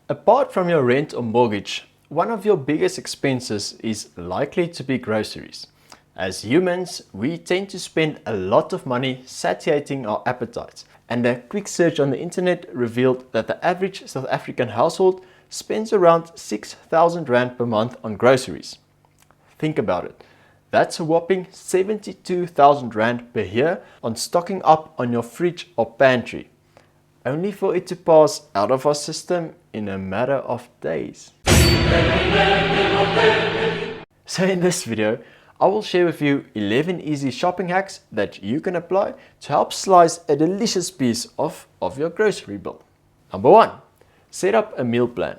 Apart from your rent or mortgage, one of your biggest expenses is likely to be groceries. As humans, we tend to spend a lot of money satiating our appetites, and a quick search on the internet revealed that the average South African household spends around 6,000 Rand per month on groceries. Think about it. That's a whopping 72,000 Rand per year on stocking up on your fridge or pantry, only for it to pass out of our system in a matter of days. So in this video, I will share with you 11 easy shopping hacks that you can apply to help slice a delicious piece off of your grocery bill. Number 1. Set up a meal plan.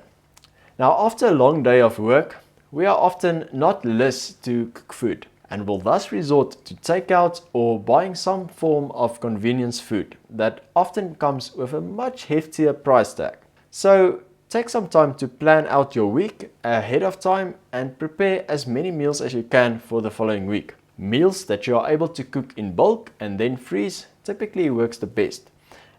Now, after a long day of work, we are often not less to cook food and will thus resort to takeout or buying some form of convenience food that often comes with a much heftier price tag. So take some time to plan out your week ahead of time and prepare as many meals as you can for the following week. Meals that you are able to cook in bulk and then freeze typically works the best.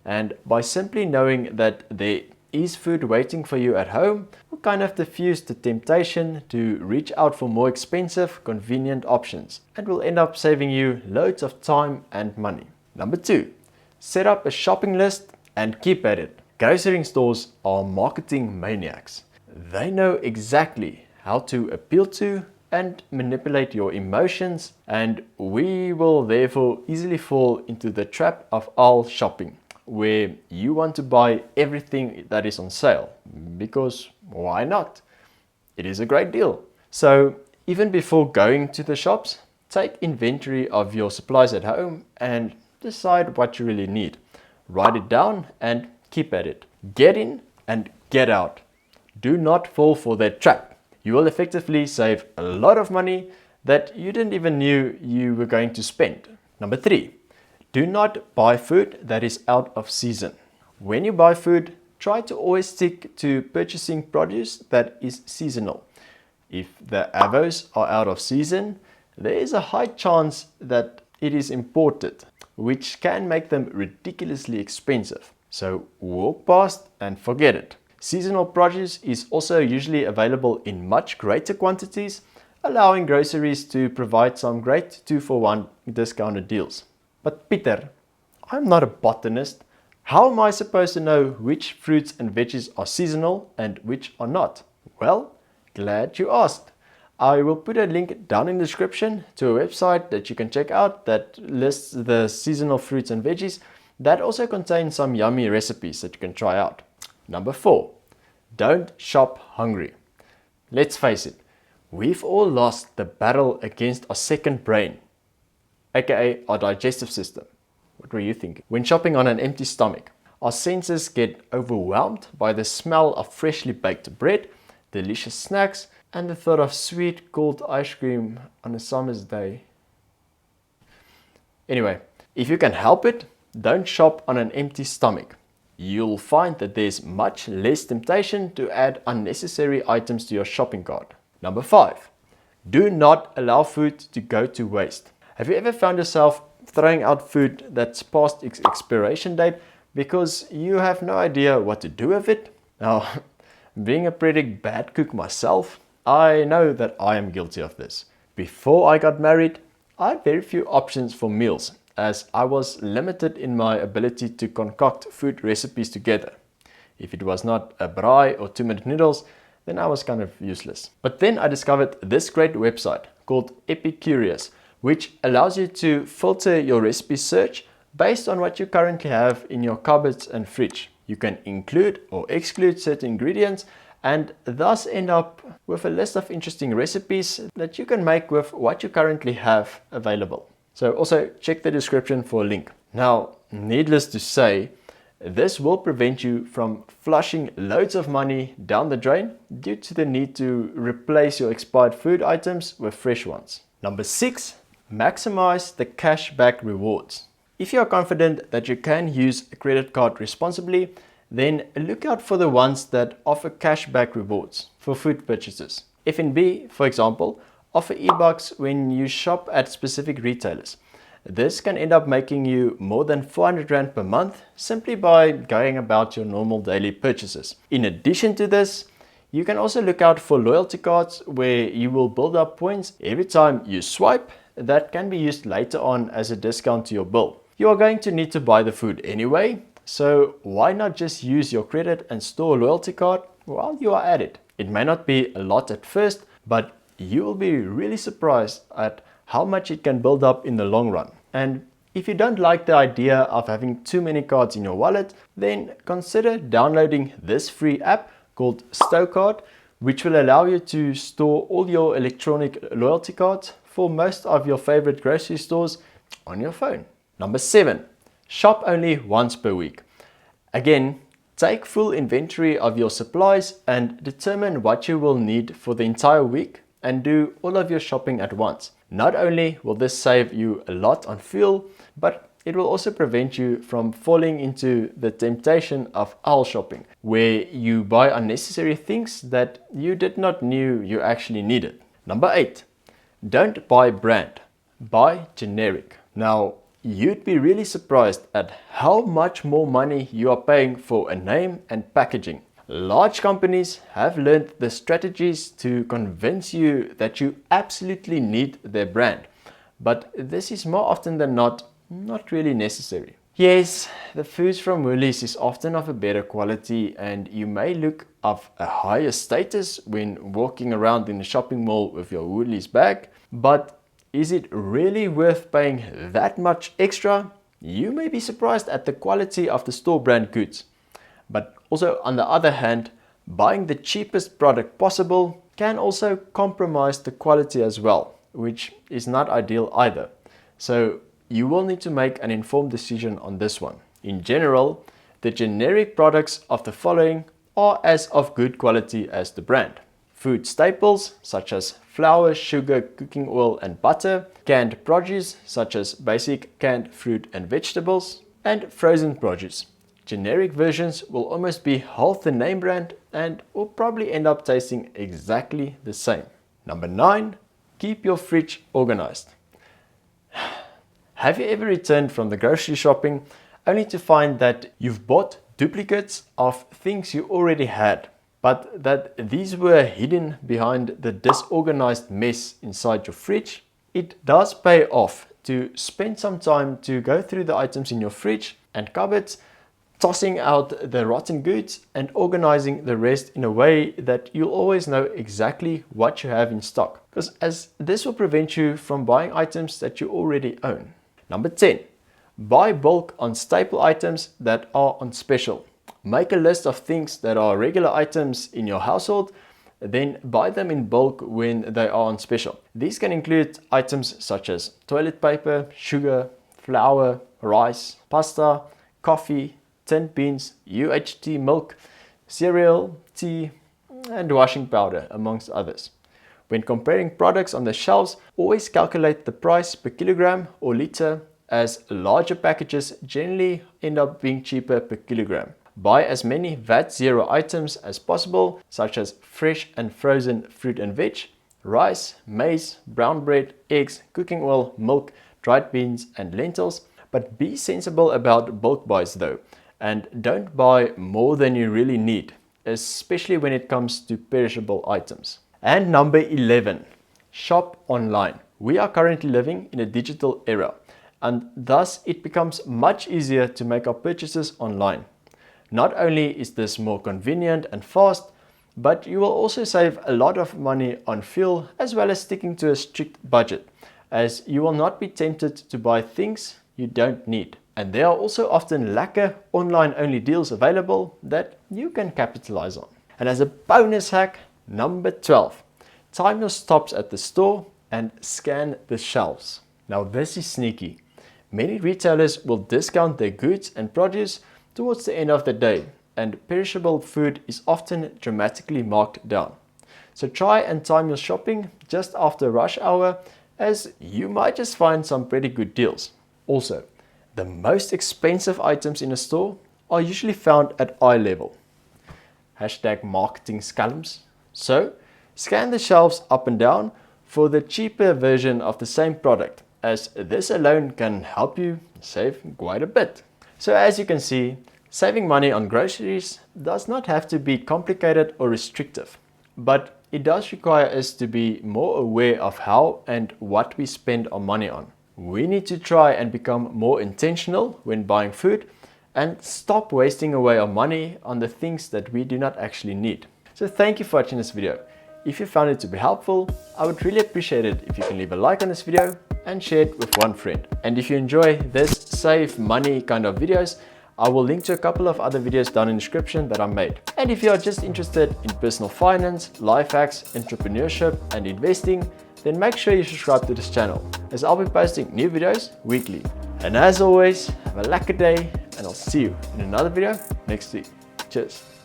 And by simply knowing that there is food waiting for you at home, will kind of diffuse the temptation to reach out for more expensive, convenient options and will end up saving you loads of time and money. Number 2. Set up a shopping list and keep at it. Grocery stores are marketing maniacs. They know exactly how to appeal to and manipulate your emotions, and we will therefore easily fall into the trap of aisle shopping, where you want to buy everything that is on sale, because why not? It is a great deal. So even before going to the shops, take inventory of your supplies at home and decide what you really need. Write it down and keep at it. Get in and get out. Do not fall for that trap. You will effectively save a lot of money that you didn't even knew you were going to spend. Number 3. Do not buy food that is out of season. When you buy food, try to always stick to purchasing produce that is seasonal. If the avos are out of season, there is a high chance that it is imported, which can make them ridiculously expensive. So walk past and forget it. Seasonal produce is also usually available in much greater quantities, allowing groceries to provide some great 2-for-1 discounted deals. But Peter, I'm not a botanist. How am I supposed to know which fruits and veggies are seasonal and which are not? Well, glad you asked. I will put a link down in the description to a website that you can check out that lists the seasonal fruits and veggies that also contains some yummy recipes that you can try out. Number 4. Don't shop hungry. Let's face it, we've all lost the battle against our second brain, aka our digestive system. What were you thinking? When shopping on an empty stomach, our senses get overwhelmed by the smell of freshly baked bread, delicious snacks, and the thought of sweet cold ice cream on a summer's day. Anyway, if you can help it, don't shop on an empty stomach. You'll find that there's much less temptation to add unnecessary items to your shopping cart. Number 5. Do not allow food to go to waste. Have you ever found yourself throwing out food that's past its expiration date because you have no idea what to do with it? Now, being a pretty bad cook myself, I know that I am guilty of this. Before I got married, I had very few options for meals, as I was limited in my ability to concoct food recipes together. If it was not a braai or 2-minute noodles, then I was kind of useless. But then I discovered this great website called Epicurious, which allows you to filter your recipe search based on what you currently have in your cupboards and fridge. You can include or exclude certain ingredients and thus end up with a list of interesting recipes that you can make with what you currently have available. So also check the description for a link. Now, needless to say, this will prevent you from flushing loads of money down the drain due to the need to replace your expired food items with fresh ones. Number 6. Maximize the cashback rewards. If you are confident that you can use a credit card responsibly, then look out for the ones that offer cashback rewards for food purchases. F&B, for example, offer e-bucks when you shop at specific retailers. This can end up making you more than 400 Rand per month simply by going about your normal daily purchases. In addition to this, you can also look out for loyalty cards where you will build up points every time you swipe that can be used later on as a discount to your bill. You are going to need to buy the food anyway, so why not just use your credit and store loyalty card while you are at it? It may not be a lot at first, but you will be really surprised at how much it can build up in the long run. And if you don't like the idea of having too many cards in your wallet, then consider downloading this free app called Stowcard, which will allow you to store all your electronic loyalty cards for most of your favorite grocery stores on your phone. Number 7, shop only once per week. Again, take full inventory of your supplies and determine what you will need for the entire week and do all of your shopping at once. Not only will this save you a lot on fuel, but it will also prevent you from falling into the temptation of aisle shopping, where you buy unnecessary things that you did not know you actually needed. Number 8, don't buy brand, buy generic. Now, you'd be really surprised at how much more money you are paying for a name and packaging. Large companies have learned the strategies to convince you that you absolutely need their brand, but this is more often than not really necessary. Yes, the foods from Woolies is often of a better quality and you may look of a higher status when walking around in a shopping mall with your Woolies bag, but is it really worth paying that much extra? You may be surprised at the quality of the store brand goods. But also, on the other hand, buying the cheapest product possible can also compromise the quality as well, which is not ideal either. So you will need to make an informed decision on this one. In general, the generic products of the following are as of good quality as the brand. Food staples such as flour, sugar, cooking oil and butter, canned produce such as basic canned fruit and vegetables, and frozen produce. Generic versions will almost be half the name brand and will probably end up tasting exactly the same. Number 9, keep your fridge organized. Have you ever returned from the grocery shopping only to find that you've bought duplicates of things you already had, but that these were hidden behind the disorganized mess inside your fridge? It does pay off to spend some time to go through the items in your fridge and cupboards, tossing out the rotten goods and organizing the rest in a way that you'll always know exactly what you have in stock, because as this will prevent you from buying items that you already own. Number 10, buy bulk on staple items that are on special. Make a list of things that are regular items in your household, then buy them in bulk when they are on special. These can include items such as toilet paper, sugar, flour, rice, pasta, coffee, tinned beans, UHT milk, cereal, tea, and washing powder, amongst others. When comparing products on the shelves, always calculate the price per kilogram or liter, as larger packages generally end up being cheaper per kilogram. Buy as many VAT zero items as possible, such as fresh and frozen fruit and veg, rice, maize, brown bread, eggs, cooking oil, milk, dried beans, and lentils. But be sensible about bulk buys though, and don't buy more than you really need, especially when it comes to perishable items. And number 11, shop online. We are currently living in a digital era, and thus it becomes much easier to make our purchases online. Not only is this more convenient and fast, but you will also save a lot of money on fuel as well as sticking to a strict budget, as you will not be tempted to buy things you don't need. And there are also often lekker online only deals available that you can capitalize on. And as a bonus hack, number 12, time your stops at the store and scan the shelves. Now this is sneaky. Many retailers will discount their goods and produce towards the end of the day, and perishable food is often dramatically marked down. So try and time your shopping just after rush hour, as you might just find some pretty good deals. Also, the most expensive items in a store are usually found at eye level. Hashtag marketing scalums. So, scan the shelves up and down for the cheaper version of the same product, as this alone can help you save quite a bit. So as you can see, saving money on groceries does not have to be complicated or restrictive, but it does require us to be more aware of how and what we spend our money on. We need to try and become more intentional when buying food and stop wasting away our money on the things that we do not actually need. So thank you for watching this video. If you found it to be helpful, I would really appreciate it if you can leave a like on this video and share it with one friend. And if you enjoy this save money kind of videos, I will link to a couple of other videos down in the description that I made. And if you are just interested in personal finance, life hacks, entrepreneurship and investing, then make sure you subscribe to this channel, as I'll be posting new videos weekly. And as always, have a lucky day, and I'll see you in another video next week. Cheers.